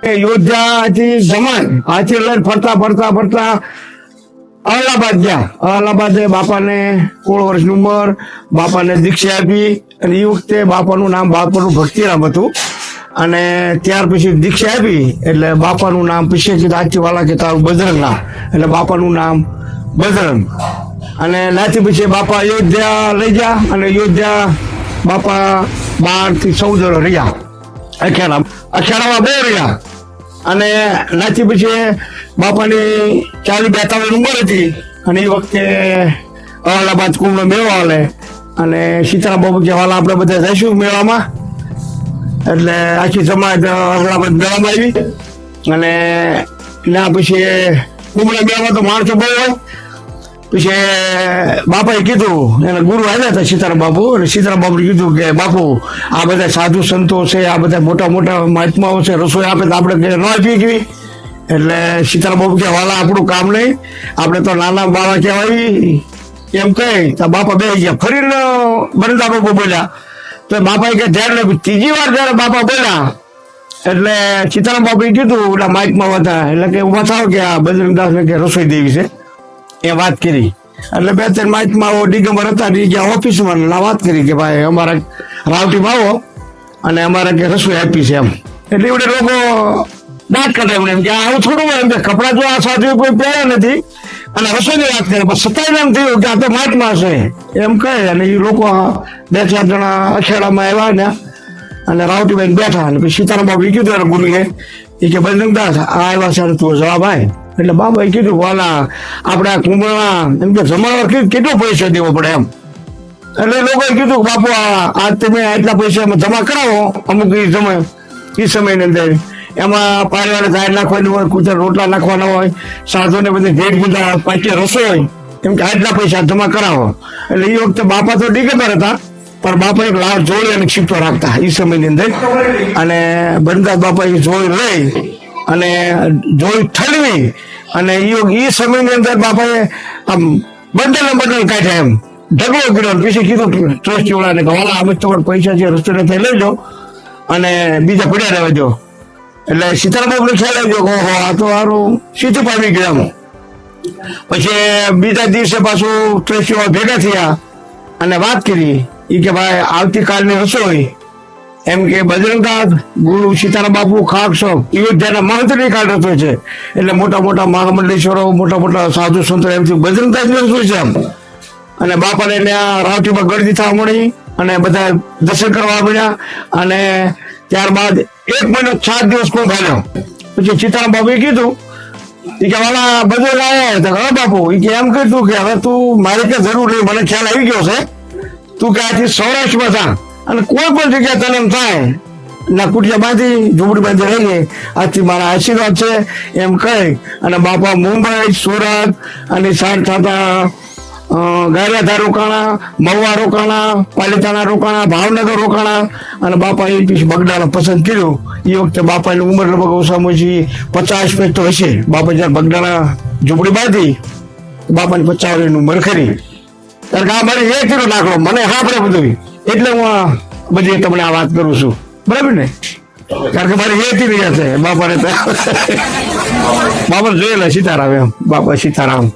યોધ્યાથી જમાન હાથી લઈને ફરતા અલ્હાબાદ ગયા. અલ્હાબાદ બાપાને 16 વર્ષની ઉંમર, બાપાને દીક્ષા આપી. અને એ વખતે બાપાનું નામ બાપાનું ભક્તિરામ હતું. અને ત્યાર પછી દીક્ષા આપી એટલે બાપાનું નામ પછી કીધું આજથી વાલા કે તારું બજરંગ નામ, એટલે બાપાનું નામ બજરંગ. અને નાથી પછી બાપા અયોધ્યા લઈ ગયા. અને અયોધ્યા બાપા 12 થી 14 રહ્યા. અખાડામાં 2 રહ્યા. અને નાથી પછી બાપાની 40-42 ઉંમર હતી. અને એ વખતે અલ્હાબાદ કુંભનો મેળો હાલે. અને સીતારામ બાપુ કે વાલા આપણે બધા જઈશું મેળામાં. એટલે આખી સમાજ અલ્હાબાદ મેળામાં આવી. અને ના પછી કુંભના મેળામાં તો માણસો બહુ હોય. પછી બાપાએ કીધું, એના ગુરુ આવ્યા હતા સીતારામ બાપુ. અને સીતારામ બાપુએ કીધું કે બાપુ આ બધા સાધુ સંતો છે, આ બધા મોટા મોટા મહાત્માઓ છે, રસોઈ આપે તો આપણે ન આપી ગઈ. એટલે સીતારામ બાપુ કે વાલા આપણું કામ નહીં, આપણે તો નાના બાવા કહેવાય એમ કહી. તો બાપા બેસી ગયા. ફરીને બરંદા બાપુ બોલ્યા. તો બાપાએ કે જ્યારે ત્રીજી વાર જયારે બાપા બોલ્યા એટલે સીતારામ બાપુએ કીધું ઓલા માઇકમાં હતા એટલે કે ઉભા થાવ કે આ બજરંગદાસને કે રસોઈ દેવી છે એ વાત કરી. એટલે 2-3 માઇકમાં દિગંબર હતા એ ગયા ઓફિસમાં વાત કરી કે ભાઈ અમારા રાવટીમાં આવો અને અમારે કે રસોઈ આપી છે એમ. એટલે એવડે લોકો દાંત કાઢે એમ કે આવું થોડું હોય એમ કે કપડા જો આ સાધુ કોઈ પહેર્યા નથી અને રસોઈની વાત કરે. પણ સતાય એમ થયું કે આ તો માઇકમાં છે એમ કહે. અને એ લોકો 2-4 જણા અખેડામાં આવ્યા ને અને રાવટીભાઈ બેઠા. અને પછી સીતારામ બાપુ કીધું ગુરુએ એ કે બજરંગદાસ આ આવ્યા છે તું જવાબ આય. એટલે બાબાએ કીધું વાલા આપણે આ કુંભના એમ કે જમાડવા કેટલો પૈસા દેવો પડે એમ. એટલે લોકોએ કીધું બાપુ આ તમે આટલા પૈસા જમા કરાવો અમુક એ સમયની અંદર. એમાં પાણીવાળે ઝાડ નાખવાની હોય, કુતરા રોટલા નાખવાના હોય, સાધુને બધી ભેટ પૂજા પાછી રસોઈ હોય. એમ કે આટલા પૈસા જમા કરાવો. એટલે એ વખતે બાપા તો દિગંબર હતા પણ બાપા એક લાળ જોડી અને છીપો રાખતા એ સમયની અંદર. અને બરંદાસ બાપા એ જોડી લઈ અને જોઈ ઠલવી. અને એ સમયની અંદર બાપાએ આમ બંડલ કાઢ્યા એમ ઢગલો કર્યો. પછી કીધું ટ્રસ્ટી વાળાને કે વાલા અમે તમારા પૈસા જે રસ્તે થઈ લઈ જાઓ અને બીજા પડ્યા રહેવા દો. એટલે સીતારામ બાપુને ખ્યાલ આવ્યો કે ઓહો આ તો સારું સીધું પામી ગયા. પછી બીજા દિવસે પાછું ટ્રસ્ટી વાળા ભેગા થયા અને વાત કરી એ કે ભાઈ આવતીકાલની રસોઈ એમ કે બજરંગદાસ ગુરુ સીતારામ બાપુ ખાકસો અયોધ્યાના મહંતની કાળ રસોઈ છે. એટલે મોટા મોટા મહામંડલેશ્વરો મોટા મોટા સાધુ સંતો એમથી બજરંગદાસની રસોઈ છે એમ. અને બાપાને ત્યાં રાવટીમાં ગળદી થવા મળી અને બધા દર્શન કરવા મળ્યા. અને ત્યારબાદ 1 મહિનો 7 દિવસ કુંભ હાલ્યો. પછી સીતારામ બાપુએ કીધું એ કે વાલા બજરંગ આવ્યા. તો હા બાપુ એ કે એમ કીધું કે હવે તું મારી કે જરૂર નહીં, મને ખ્યાલ આવી ગયો છે. તું કે આથી સૌરાષ્ટ્રમાં જા અને કોઈ પણ જગ્યાએ તને એમ થાય ના કુટિયા બાંધી ઝૂંપડી બાંધી રહીને આજથી મારા આશીર્વાદ છે એમ કહી. અને બાપા મુંબઈ, સુરત અને સાંજ થતા ગારિયાધાર રોકાણા, મહુવા રોકાણા, પાલિતાણા રોકાણા, ભાવનગર રોકાણા. અને બાપા એ પછી બગદાણા પસંદ કર્યું. એ વખતે બાપાની ઉંમર લગભગ ઓછામાં ઓછી 50 તો હશે. બાપા જયારે બગદાણા ઝૂંપડી બાંધી બાપાની 50 વર્ષની ઉંમર ખરી. કારણ કે આ મારે એ કર્યો નાખલો મને સાંભળે બધું એટલે હું બધી તમને આ વાત કરું છું. બરાબર ને? કારણ કે મારે હેતી રહ્યા છે બાપાને બાપા જોયેલા સીતારામ એમ. બાપા સીતારામ